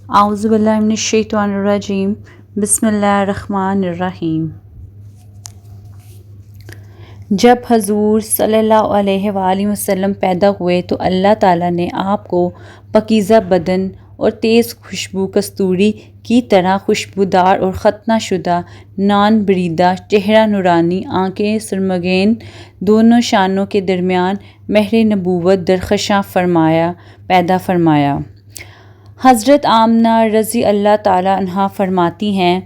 اعوذ باللہ من الشیطان الرجیم بسم اللہ الرحمن الرحیم۔ جب حضور صلی اللہ علیہ وآلہ وسلم پیدا ہوئے تو اللہ تعالیٰ نے آپ کو پاکیزہ بدن اور تیز خوشبو کستوری کی طرح خوشبودار اور ختنہ شدہ، نان بریدہ، چہرہ نورانی، آنکھیں سرمگین، دونوں شانوں کے درمیان مہر نبوت درخشاں پیدا فرمایا۔ حضرت آمنہ رضی اللہ تعالیٰ عنہا فرماتی ہیں،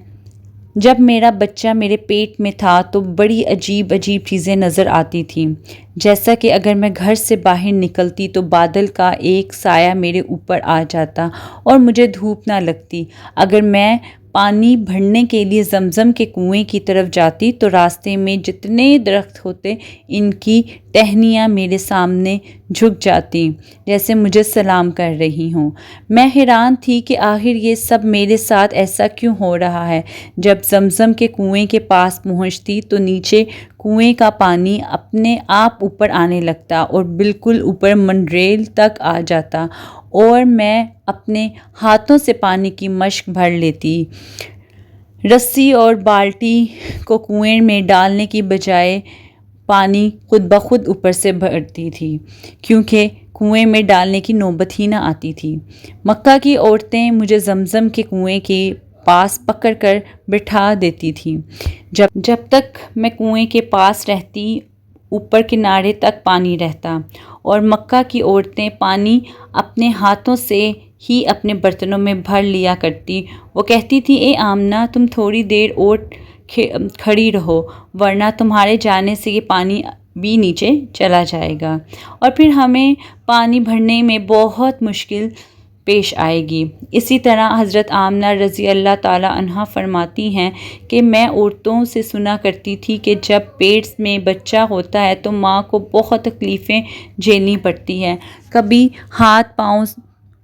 جب میرا بچہ میرے پیٹ میں تھا تو بڑی عجیب عجیب چیزیں نظر آتی تھیں، جیسا کہ اگر میں گھر سے باہر نکلتی تو بادل کا ایک سایہ میرے اوپر آ جاتا اور مجھے دھوپ نہ لگتی۔ اگر میں پانی بھرنے کے لیے زمزم کے کنویں کی طرف جاتی تو راستے میں جتنے درخت ہوتے ان کی ٹہنیاں میرے سامنے جھک جاتی جیسے مجھے سلام کر رہی ہوں۔ میں حیران تھی کہ آخر یہ سب میرے ساتھ ایسا کیوں ہو رہا ہے۔ جب زمزم کے کنویں کے پاس پہنچتی تو نیچے کنویں کا پانی اپنے آپ اوپر آنے لگتا اور بالکل اوپر منڈریل تک آ جاتا اور میں اپنے ہاتھوں سے پانی کی مشک بھر لیتی۔ رسی اور بالٹی کو کنویں میں ڈالنے کی بجائے پانی خود بخود اوپر سے بھرتی تھی، کیونکہ کنویں میں ڈالنے کی نوبت ہی نہ آتی تھی۔ مکہ کی عورتیں مجھے زمزم کے کنویں کے پاس پکڑ کر بٹھا دیتی تھیں۔ جب تک میں کنویں کے پاس رہتی اوپر کنارے تک پانی رہتا اور مکہ کی عورتیں پانی اپنے ہاتھوں سے ہی اپنے برتنوں میں بھر لیا کرتی۔ وہ کہتی تھیں، اے آمنہ، تم تھوڑی دیر اور کھڑی رہو ورنہ تمہارے جانے سے یہ پانی بھی نیچے چلا جائے گا اور پھر ہمیں پانی بھرنے میں بہت مشکل پیش آئے گی۔ اسی طرح حضرت آمنہ رضی اللہ تعالیٰ عنہا فرماتی ہیں کہ میں عورتوں سے سنا کرتی تھی کہ جب پیٹ میں بچہ ہوتا ہے تو ماں کو بہت تکلیفیں جھیلنی پڑتی ہیں، کبھی ہاتھ پاؤں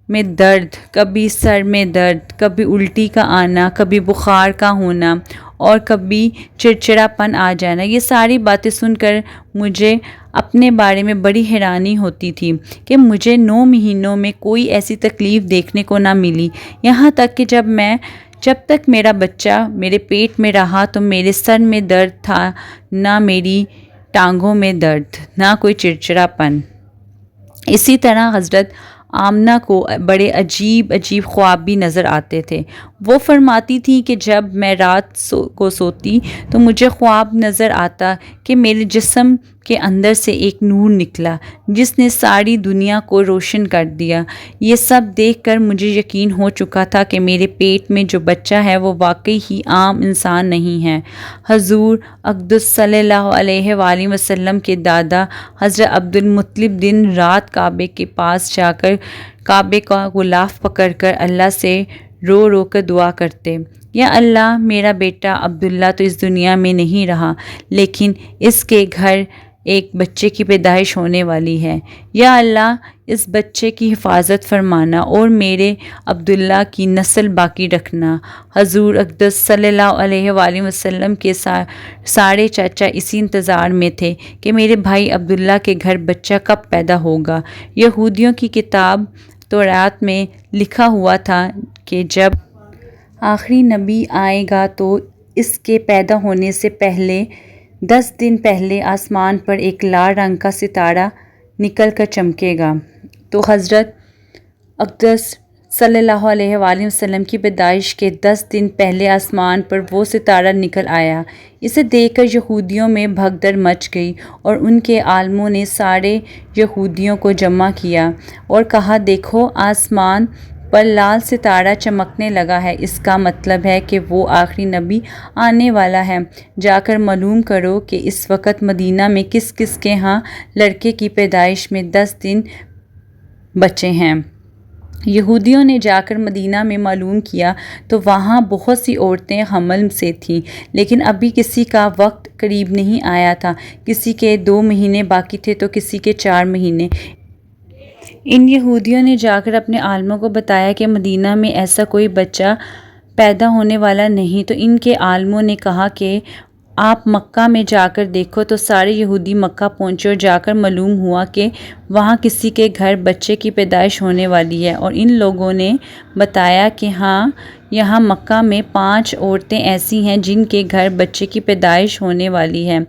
میں درد، کبھی سر میں درد، کبھی الٹی کا آنا، کبھی بخار کا ہونا اور کبھی چڑچڑاپن آ جانا۔ یہ ساری باتیں سن کر مجھے اپنے بارے میں بڑی حیرانی ہوتی تھی کہ مجھے 9 مہینوں میں کوئی ایسی تکلیف دیکھنے کو نہ ملی، یہاں تک کہ جب تک میرا بچہ میرے پیٹ میں رہا تو میرے سر میں درد تھا، نہ میری ٹانگوں میں درد، نہ کوئی چڑچڑاپن۔ اسی طرح حضرت آمنہ کو بڑے عجیب عجیب خواب بھی نظر آتے تھے۔ وہ فرماتی تھیں کہ جب میں رات کو سوتی تو مجھے خواب نظر آتا کہ میرے جسم کے اندر سے ایک نور نکلا جس نے ساری دنیا کو روشن کر دیا۔ یہ سب دیکھ کر مجھے یقین ہو چکا تھا کہ میرے پیٹ میں جو بچہ ہے وہ واقعی ہی عام انسان نہیں ہے۔ حضور اقدس صلی اللہ علیہ وآلہ وسلم کے دادا حضرت عبدالمطلب دن رات کعبے کے پاس جا کر کعبے کا غلاف پکڑ کر اللہ سے رو رو کر دعا کرتے، یا اللہ، میرا بیٹا عبداللہ تو اس دنیا میں نہیں رہا لیکن اس کے گھر ایک بچے کی پیدائش ہونے والی ہے، یا اللہ اس بچے کی حفاظت فرمانا اور میرے عبداللہ کی نسل باقی رکھنا۔ حضور اقدس صلی اللہ علیہ وآلہ وسلم کے سارے چاچا اسی انتظار میں تھے کہ میرے بھائی عبداللہ کے گھر بچہ کب پیدا ہوگا۔ یہودیوں کی کتاب توراۃ میں لکھا ہوا تھا کہ جب آخری نبی آئے گا تو اس کے پیدا ہونے سے پہلے 10 دن پہلے آسمان پر ایک لال رنگ کا ستارہ نکل کر چمکے گا۔ تو حضرت اقدس صلی اللہ علیہ وآلہ وسلم کی پیدائش کے 10 دن پہلے آسمان پر وہ ستارہ نکل آیا۔ اسے دیکھ کر یہودیوں میں بھگدڑ مچ گئی اور ان کے عالموں نے سارے یہودیوں کو جمع کیا اور کہا، دیکھو، آسمان پر لال ستارہ چمکنے لگا ہے، اس کا مطلب ہے کہ وہ آخری نبی آنے والا ہے۔ جا کر معلوم کرو کہ اس وقت مدینہ میں کس کس کے ہاں لڑکے کی پیدائش میں 10 دن بچے ہیں۔ یہودیوں نے جا کر مدینہ میں معلوم کیا تو وہاں بہت سی عورتیں حمل سے تھیں، لیکن ابھی کسی کا وقت قریب نہیں آیا تھا، کسی کے 2 مہینے باقی تھے تو کسی کے 4 مہینے۔ ان یہودیوں نے جا کر اپنے عالموں کو بتایا کہ مدینہ میں ایسا کوئی بچہ پیدا ہونے والا نہیں، تو ان کے عالموں نے کہا کہ آپ مکہ میں جا کر دیکھو تو سارے یہودی مکہ پہنچے اور جا کر معلوم ہوا کہ وہاں کسی کے گھر بچے کی پیدائش ہونے والی ہے، اور ان لوگوں نے بتایا کہ ہاں یہاں مکہ میں 5 عورتیں ایسی ہیں جن کے گھر بچے کی پیدائش ہونے والی ہے۔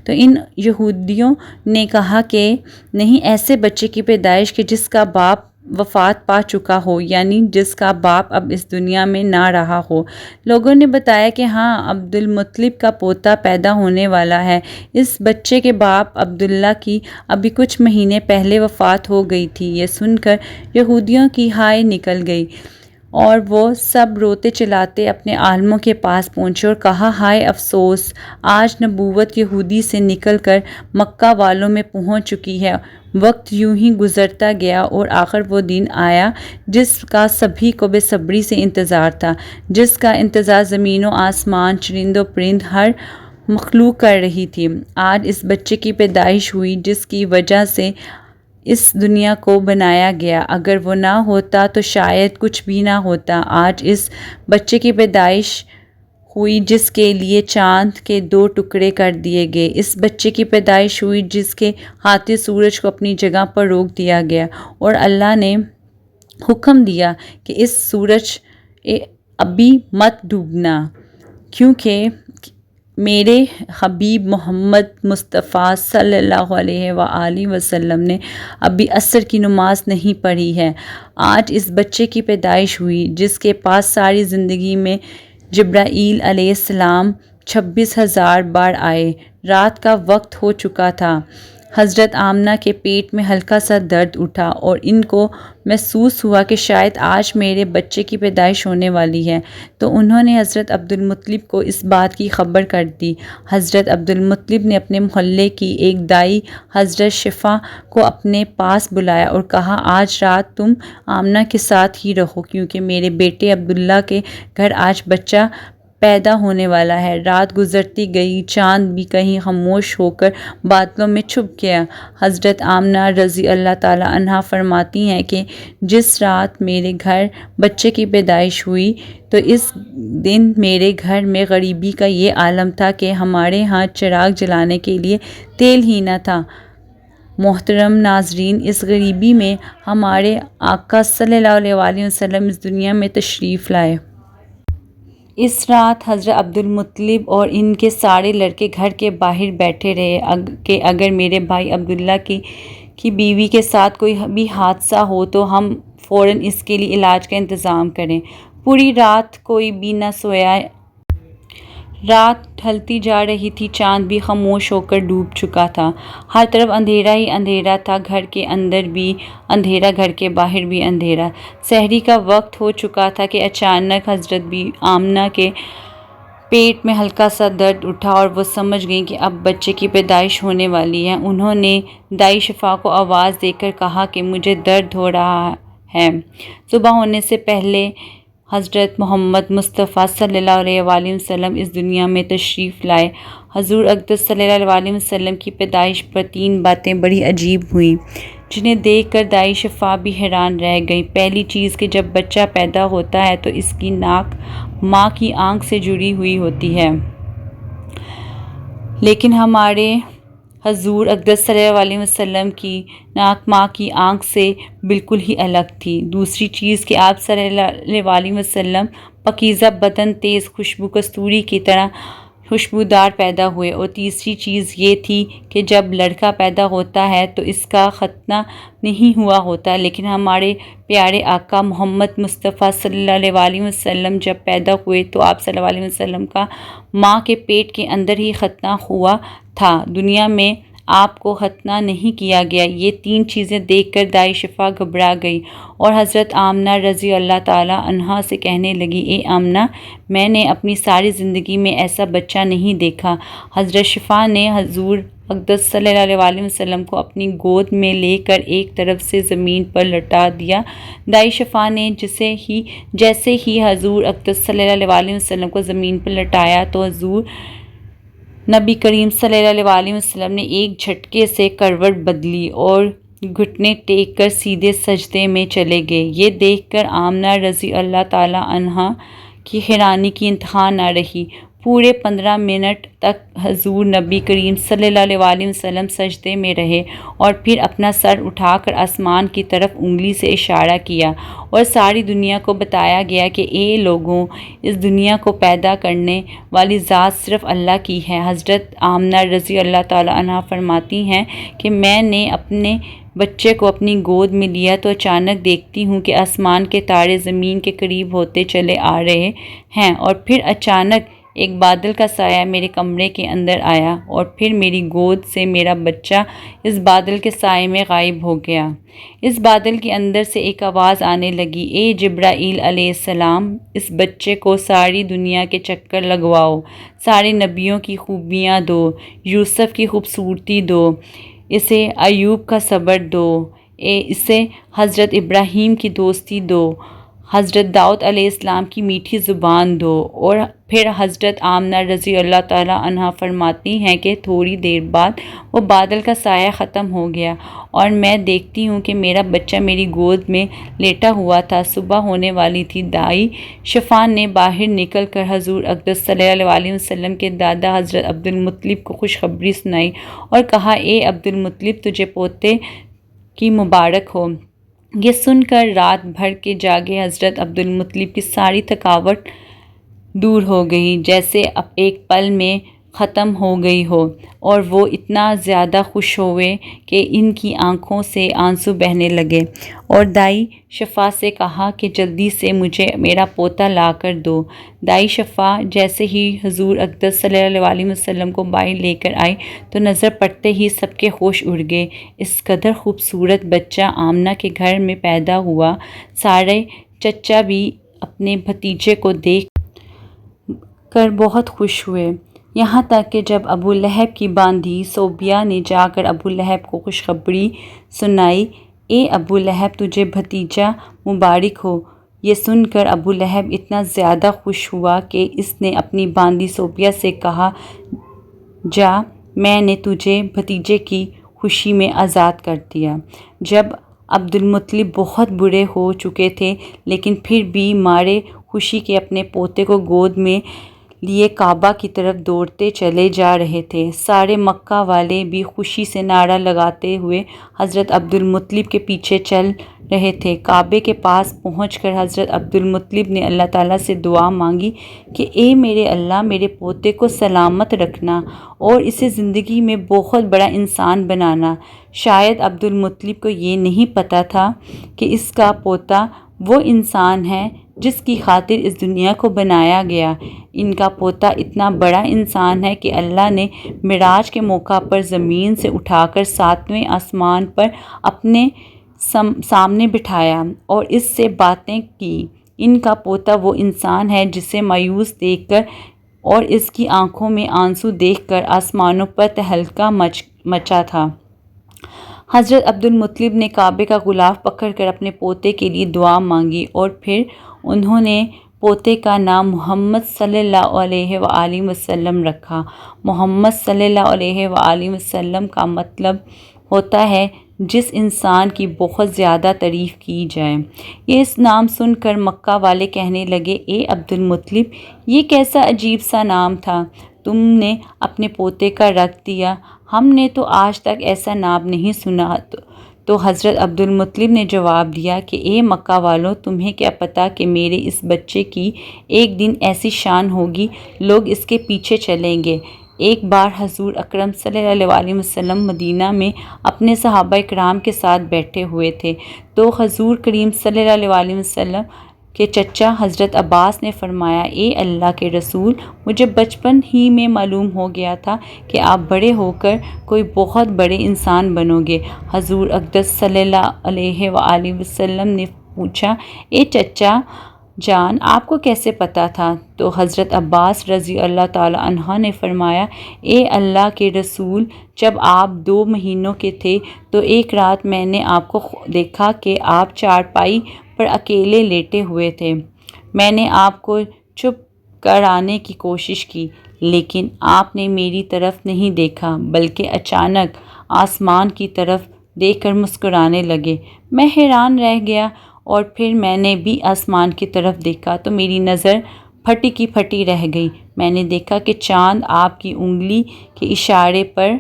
تو ان یہودیوں نے کہا کہ نہیں، ایسے بچے کی پیدائش کہ جس کا باپ وفات پا چکا ہو، یعنی جس کا باپ اب اس دنیا میں نہ رہا ہو۔ لوگوں نے بتایا کہ ہاں، عبد المطلب کا پوتا پیدا ہونے والا ہے۔ اس بچے کے باپ عبداللہ کی ابھی کچھ مہینے پہلے وفات ہو گئی تھی۔ یہ سن کر یہودیوں کی ہائے نکل گئی اور وہ سب روتے چلاتے اپنے عالموں کے پاس پہنچے اور کہا، ہائے افسوس، آج نبوت یہودی سے نکل کر مکہ والوں میں پہنچ چکی ہے۔ وقت یوں ہی گزرتا گیا اور آخر وہ دن آیا جس کا سبھی کو بے صبری سے انتظار تھا، جس کا انتظار زمین و آسمان، چرند و پرند، ہر مخلوق کر رہی تھی۔ آج اس بچے کی پیدائش ہوئی جس کی وجہ سے اس دنیا کو بنایا گیا۔ اگر وہ نہ ہوتا تو شاید کچھ بھی نہ ہوتا۔ آج اس بچے کی پیدائش ہوئی جس کے لیے چاند کے 2 ٹکڑے کر دیے گئے۔ اس بچے کی پیدائش ہوئی جس کے ہاتھے سورج کو اپنی جگہ پر روک دیا گیا اور اللہ نے حکم دیا کہ اس سورج ابھی مت ڈوبنا، کیونکہ میرے حبیب محمد مصطفیٰ صلی اللہ علیہ وآلہ وسلم نے ابھی عصر کی نماز نہیں پڑھی ہے۔ آج اس بچے کی پیدائش ہوئی جس کے پاس ساری زندگی میں جبرائیل علیہ السلام 26,000 بار آئے۔ رات کا وقت ہو چکا تھا۔ حضرت آمنہ کے پیٹ میں ہلکا سا درد اٹھا اور ان کو محسوس ہوا کہ شاید آج میرے بچے کی پیدائش ہونے والی ہے، تو انہوں نے حضرت عبد المطلب کو اس بات کی خبر کر دی۔ حضرت عبد المطلب نے اپنے محلے کی ایک دائی حضرت شفا کو اپنے پاس بلایا اور کہا، آج رات تم آمنہ کے ساتھ ہی رہو، کیونکہ میرے بیٹے عبداللہ کے گھر آج بچہ پیدا ہونے والا ہے۔ رات گزرتی گئی، چاند بھی کہیں خاموش ہو کر بادلوں میں چھپ گیا۔ حضرت آمنہ رضی اللہ تعالیٰ عنہا فرماتی ہیں کہ جس رات میرے گھر بچے کی پیدائش ہوئی تو اس دن میرے گھر میں غریبی کا یہ عالم تھا کہ ہمارے ہاں چراغ جلانے کے لیے تیل ہی نہ تھا۔ محترم ناظرین، اس غریبی میں ہمارے آقا صلی اللہ علیہ وآلہ وسلم اس دنیا میں تشریف لائے۔ اس رات حضرت عبد المطلب اور ان کے سارے لڑکے گھر کے باہر بیٹھے رہے کہ اگر میرے بھائی عبداللہ کی بیوی کے ساتھ کوئی بھی حادثہ ہو تو ہم فوراً اس کے لیے علاج کا انتظام کریں۔ پوری رات کوئی بھی نہ سویا۔ رات ڈھلتی جا رہی تھی، چاند بھی خاموش ہو کر ڈوب چکا تھا۔ ہر طرف اندھیرا ہی اندھیرا تھا، گھر کے اندر بھی اندھیرا، گھر کے باہر بھی اندھیرا۔ سحری کا وقت ہو چکا تھا کہ اچانک حضرت آمنہ کے پیٹ میں ہلکا سا درد اٹھا اور وہ سمجھ گئیں کہ اب بچے کی پیدائش ہونے والی ہے۔ انہوں نے دائی شفا کو آواز دے کر کہا کہ مجھے درد ہو رہا ہے۔ صبح ہونے سے پہلے حضرت محمد مصطفیٰ صلی اللہ علیہ وآلہ وسلم اس دنیا میں تشریف لائے۔ حضور اقدس صلی اللہ علیہ وآلہ وسلم کی پیدائش پر 3 باتیں بڑی عجیب ہوئیں جنہیں دیکھ کر دائی شفا بھی حیران رہ گئی۔ پہلی چیز کہ جب بچہ پیدا ہوتا ہے تو اس کی ناک ماں کی آنکھ سے جڑی ہوئی ہوتی ہے، لیکن ہمارے حضور اقدس صلی اللہ علیہ وسلم کی ناک ماں کی آنکھ سے بالکل ہی الگ تھی۔ دوسری چیز کہ آپ صلی اللہ علیہ وآلہ وسلم پاکیزہ بدن، تیز خوشبو کستوری کی طرح خوشبودار پیدا ہوئے۔ اور تیسری چیز یہ تھی کہ جب لڑکا پیدا ہوتا ہے تو اس کا ختنہ نہیں ہوا ہوتا، لیکن ہمارے پیارے آقا محمد مصطفیٰ صلی اللہ علیہ وآلہ وسلم جب پیدا ہوئے تو آپ صلی اللہ علیہ وسلم کا ماں کے پیٹ کے اندر ہی ختنہ ہوا تھا، دنیا میں آپ کو ختنہ نہیں کیا گیا۔ یہ 3 چیزیں دیکھ کر دائی شفا گھبرا گئی اور حضرت آمنہ رضی اللہ تعالیٰ عنہا سے کہنے لگی، اے آمنہ، میں نے اپنی ساری زندگی میں ایسا بچہ نہیں دیکھا۔ حضرت شفا نے حضور اقدس صلی اللہ علیہ وآلہ وسلم کو اپنی گود میں لے کر ایک طرف سے زمین پر لٹا دیا۔ دائی شفا نے جیسے ہی حضور اقدس صلی اللہ علیہ وآلہ وسلم کو زمین پر لٹایا تو حضور نبی کریم صلی اللہ علیہ وآلہ وسلم نے ایک جھٹکے سے کروٹ بدلی اور گھٹنے ٹیک کر سیدھے سجدے میں چلے گئے۔ یہ دیکھ کر آمنہ رضی اللہ تعالیٰ عنہا کی حیرانی کی انتہا نہ رہی۔ پورے 15 منٹ تک حضور نبی کریم صلی اللہ علیہ وسلم سجدے میں رہے اور پھر اپنا سر اٹھا کر آسمان کی طرف انگلی سے اشارہ کیا اور ساری دنیا کو بتایا گیا کہ اے لوگوں، اس دنیا کو پیدا کرنے والی ذات صرف اللہ کی ہے۔ حضرت آمنہ رضی اللہ تعالیٰ عنہا فرماتی ہیں کہ میں نے اپنے بچے کو اپنی گود میں لیا تو اچانک دیکھتی ہوں کہ آسمان کے تارے زمین کے قریب ہوتے چلے آ رہے ہیں اور پھر اچانک ایک بادل کا سایہ میرے کمرے کے اندر آیا اور پھر میری گود سے میرا بچہ اس بادل کے سائے میں غائب ہو گیا۔ اس بادل کے اندر سے ایک آواز آنے لگی، اے جبرائیل علیہ السلام، اس بچے کو ساری دنیا کے چکر لگواؤ، سارے نبیوں کی خوبیاں دو، یوسف کی خوبصورتی دو، اسے ایوب کا صبر دو، اسے حضرت ابراہیم کی دوستی دو، حضرت داؤد علیہ السلام کی میٹھی زبان دو۔ اور پھر حضرت آمنہ رضی اللہ تعالیٰ عنہا فرماتی ہیں کہ تھوڑی دیر بعد وہ بادل کا سایہ ختم ہو گیا اور میں دیکھتی ہوں کہ میرا بچہ میری گود میں لیٹا ہوا تھا۔ صبح ہونے والی تھی۔ دائی شفا نے باہر نکل کر حضور اقدس صلی اللہ علیہ وسلم کے دادا حضرت عبدالمطلب کو خوشخبری سنائی اور کہا، اے عبدالمطلب، تجھے پوتے کی مبارک ہو۔ یہ سن کر رات بھر کے جاگے حضرت عبدالمطلب کی ساری تھکاوٹ دور ہو گئی، جیسے اب ایک پل میں ختم ہو گئی ہو، اور وہ اتنا زیادہ خوش ہوئے کہ ان کی آنکھوں سے آنسو بہنے لگے اور دائی شفا سے کہا کہ جلدی سے مجھے میرا پوتا لا کر دو۔ دائی شفا جیسے ہی حضور اقدس صلی اللہ علیہ وسلم کو باہر لے کر آئی تو نظر پڑتے ہی سب کے ہوش اڑ گئے۔ اس قدر خوبصورت بچہ آمنہ کے گھر میں پیدا ہوا۔ سارے چچا بھی اپنے بھتیجے کو دیکھ کر بہت خوش ہوئے، یہاں تک کہ جب ابو لہب کی باندھی صوبیہ نے جا کر ابو لہب کو خوشخبری سنائی، اے ابو لہب، تجھے بھتیجا مبارک ہو۔ یہ سن کر ابو لہب اتنا زیادہ خوش ہوا کہ اس نے اپنی باندھی صوبیہ سے کہا، جا، میں نے تجھے بھتیجے کی خوشی میں آزاد کر دیا۔ جب عبدالمطلب بہت بوڑھے ہو چکے تھے لیکن پھر بھی مارے خوشی کے اپنے پوتے کو گود میں لیے کعبہ کی طرف دوڑتے چلے جا رہے تھے، سارے مکہ والے بھی خوشی سے نعرہ لگاتے ہوئے حضرت عبدالمطلب کے پیچھے چل رہے تھے۔ کعبے کے پاس پہنچ کر حضرت عبدالمطلب نے اللہ تعالیٰ سے دعا مانگی کہ اے میرے اللہ، میرے پوتے کو سلامت رکھنا اور اسے زندگی میں بہت بڑا انسان بنانا۔ شاید عبدالمطلب کو یہ نہیں پتہ تھا کہ اس کا پوتا وہ انسان ہے جس کی خاطر اس دنیا کو بنایا گیا۔ ان کا پوتا اتنا بڑا انسان ہے کہ اللہ نے معراج کے موقع پر زمین سے اٹھا کر 7ویں آسمان پر اپنے سامنے بٹھایا اور اس سے باتیں کی۔ ان کا پوتا وہ انسان ہے جسے مایوس دیکھ کر اور اس کی آنکھوں میں آنسو دیکھ کر آسمانوں پر تہلکہ مچا تھا۔ حضرت عبدالمطلب نے کعبے کا غلاف پکڑ کر اپنے پوتے کے لیے دعا مانگی اور پھر انہوں نے پوتے کا نام محمد صلی اللہ علیہ وآلہ وسلم رکھا۔ محمد صلی اللہ علیہ وآلہ وسلم کا مطلب ہوتا ہے جس انسان کی بہت زیادہ تعریف کی جائے۔ یہ اس نام سن کر مکہ والے کہنے لگے، اے عبدالمطلب، یہ کیسا عجیب سا نام تھا تم نے اپنے پوتے کا رکھ دیا، ہم نے تو آج تک ایسا نام نہیں سنا۔ تو حضرت عبدالمطلب نے جواب دیا کہ اے مکہ والوں، تمہیں کیا پتہ کہ میرے اس بچے کی ایک دن ایسی شان ہوگی، لوگ اس کے پیچھے چلیں گے۔ ایک بار حضور اکرم صلی اللہ علیہ وسلم مدینہ میں اپنے صحابہ کرام کے ساتھ بیٹھے ہوئے تھے تو حضور کریم صلی اللہ علیہ وسلم کے چچا حضرت عباس نے فرمایا، اے اللہ کے رسول، مجھے بچپن ہی میں معلوم ہو گیا تھا کہ آپ بڑے ہو کر کوئی بہت بڑے انسان بنو گے۔ حضور اقدس صلی اللہ علیہ وآلہ وسلم نے پوچھا، اے چچا جان، آپ کو کیسے پتہ تھا؟ تو حضرت عباس رضی اللہ تعالیٰ عنہ نے فرمایا، اے اللہ کے رسول، جب آپ 2 مہینوں کے تھے تو ایک رات میں نے آپ کو دیکھا کہ آپ چارپائی پر اکیلے لیٹے ہوئے تھے۔ میں نے آپ کو چپ کرانے کی کوشش کی لیکن آپ نے میری طرف نہیں دیکھا بلکہ اچانک آسمان کی طرف دیکھ کر مسکرانے لگے۔ میں حیران رہ گیا اور پھر میں نے بھی آسمان کی طرف دیکھا تو میری نظر پھٹی کی پھٹی رہ گئی۔ میں نے دیکھا کہ چاند آپ کی انگلی کے اشارے پر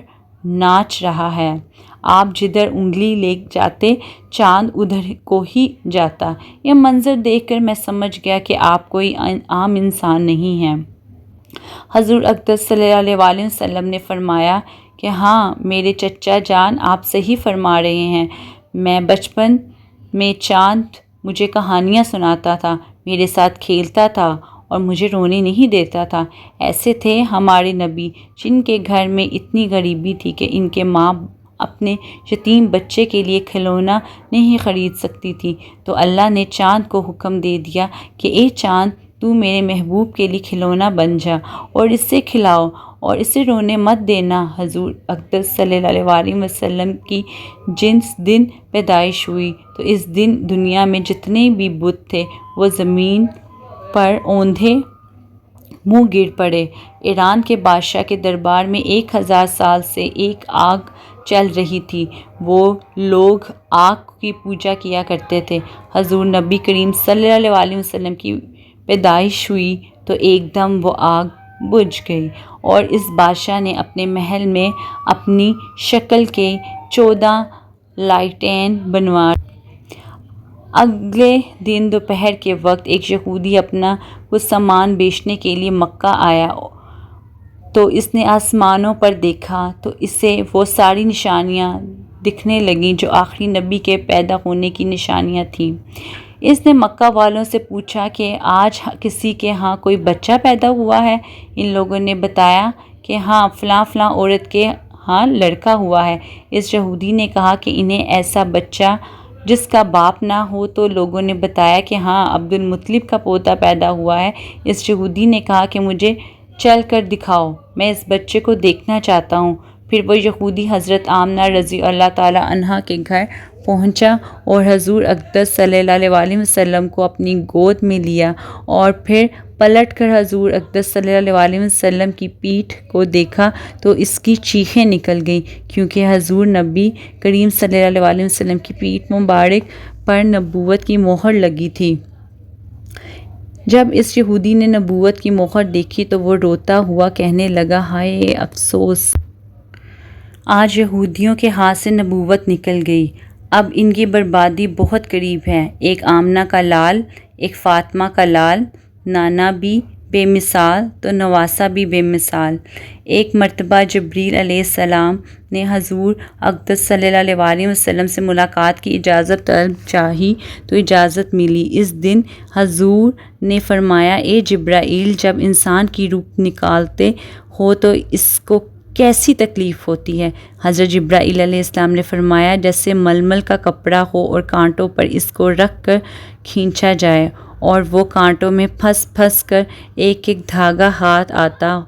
ناچ رہا ہے۔ آپ جدھر انگلی لے جاتے چاند ادھر کو ہی جاتا۔ یہ منظر دیکھ کر میں سمجھ گیا کہ آپ کوئی عام انسان نہیں ہیں۔ حضور اقدس صلی اللہ علیہ وسلم نے فرمایا کہ ہاں میرے چچا جان آپ صحیح فرما رہے ہیں۔ میں بچپن میں چاند مجھے کہانیاں سناتا تھا، میرے ساتھ کھیلتا تھا اور مجھے رونے نہیں دیتا تھا۔ ایسے تھے ہمارے نبی جن کے گھر میں اتنی غریبی تھی کہ ان کے ماں اپنے یتیم بچے کے لیے کھلونا نہیں خرید سکتی تھی، تو اللہ نے چاند کو حکم دے دیا کہ اے چاند تو میرے محبوب کے لیے کھلونا بن جا اور اسے کھلاؤ اور اسے رونے مت دینا۔ حضور اقدس صلی اللہ علیہ وسلم کی جس دن پیدائش ہوئی تو اس دن دنیا میں جتنے بھی بت تھے وہ زمین پر اوندھے منہ گر پڑے۔ ایران کے بادشاہ کے دربار میں 1000 سال سے ایک آگ چل رہی تھی۔ وہ لوگ آگ کی پوجا کیا کرتے تھے۔ حضور نبی کریم صلی اللہ علیہ وسلم کی پیدائش ہوئی تو ایک دم وہ آگ بجھ گئی اور اس بادشاہ نے اپنے محل میں اپنی شکل کے 14 لالٹین بنوا۔ اگلے دن دوپہر کے وقت ایک یہودی اپنا کچھ سامان بیچنے کے لیے مکہ آیا تو اس نے آسمانوں پر دیکھا تو اسے وہ ساری نشانیاں دکھنے لگیں جو آخری نبی کے پیدا ہونے کی نشانیاں تھیں۔ اس نے مکہ والوں سے پوچھا کہ آج کسی کے ہاں کوئی بچہ پیدا ہوا ہے؟ ان لوگوں نے بتایا کہ ہاں فلاں فلاں عورت کے ہاں لڑکا ہوا ہے۔ اس یہودی نے کہا کہ انہیں ایسا بچہ جس کا باپ نہ ہو، تو لوگوں نے بتایا کہ ہاں عبد المطلب کا پوتا پیدا ہوا ہے۔ اس یہودی نے کہا کہ مجھے چل کر دکھاؤ، میں اس بچے کو دیکھنا چاہتا ہوں۔ پھر وہ یہودی حضرت آمنہ رضی اللہ تعالیٰ عنہا کے گھر پہنچا اور حضور اقدس صلی اللہ علیہ وسلم کو اپنی گود میں لیا اور پھر پلٹ کر حضور اقدس صلی اللہ علیہ وسلم کی پیٹھ کو دیکھا تو اس کی چیخیں نکل گئیں، کیونکہ حضور نبی کریم صلی اللہ علیہ وسلم کی پیٹھ مبارک پر نبوت کی مہر لگی تھی۔ جب اس یہودی نے نبوت کی مہر دیکھی تو وہ روتا ہوا کہنے لگا، ہائے افسوس! آج یہودیوں کے ہاتھ سے نبوت نکل گئی، اب ان کی بربادی بہت قریب ہے۔ ایک آمنہ کا لال، ایک فاطمہ کا لال، نانا بھی بے مثال تو نواسہ بھی بے مثال۔ ایک مرتبہ جبریل علیہ السلام نے حضور اقدس صلی اللہ علیہ وسلم سے ملاقات کی اجازت طلب چاہی تو اجازت ملی۔ اس دن حضور نے فرمایا، اے جبرائیل، جب انسان کی روح نکالتے ہو تو اس کو کیسی تکلیف ہوتی ہے؟ حضرت جبرائیل علیہ السلام نے فرمایا، جیسے ململ کا کپڑا ہو اور کانٹوں پر اس کو رکھ کر کھینچا جائے اور وہ کانٹوں میں پھنس پھنس کر ایک ایک دھاگا ہاتھ آتا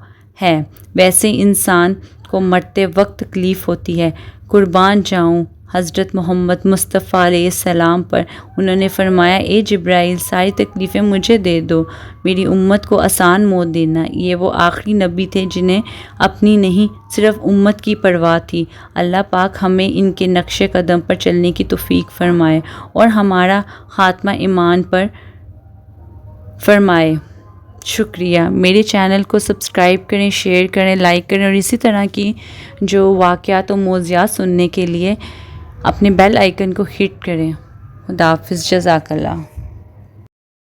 ہے، ویسے انسان کو مرتے وقت تکلیف ہوتی ہے۔ قربان جاؤں حضرت محمد مصطفیٰ علیہ السلام پر۔ انہوں نے فرمایا، اے جبرائیل، ساری تکلیفیں مجھے دے دو، میری امت کو آسان موت دینا۔ یہ وہ آخری نبی تھے جنہیں اپنی نہیں صرف امت کی پرواہ تھی۔ اللہ پاک ہمیں ان کے نقش قدم پر چلنے کی توفیق فرمائے اور ہمارا خاتمہ ایمان پر فرمائے۔ شکریہ۔ میرے چینل کو سبسکرائب کریں، شیئر کریں، لائک کریں اور اسی طرح کی جو واقعات و موضوعات سننے کے لیے اپنے بیل آئیکن کو ہٹ کریں۔ خدا حافظ، جزاک اللہ۔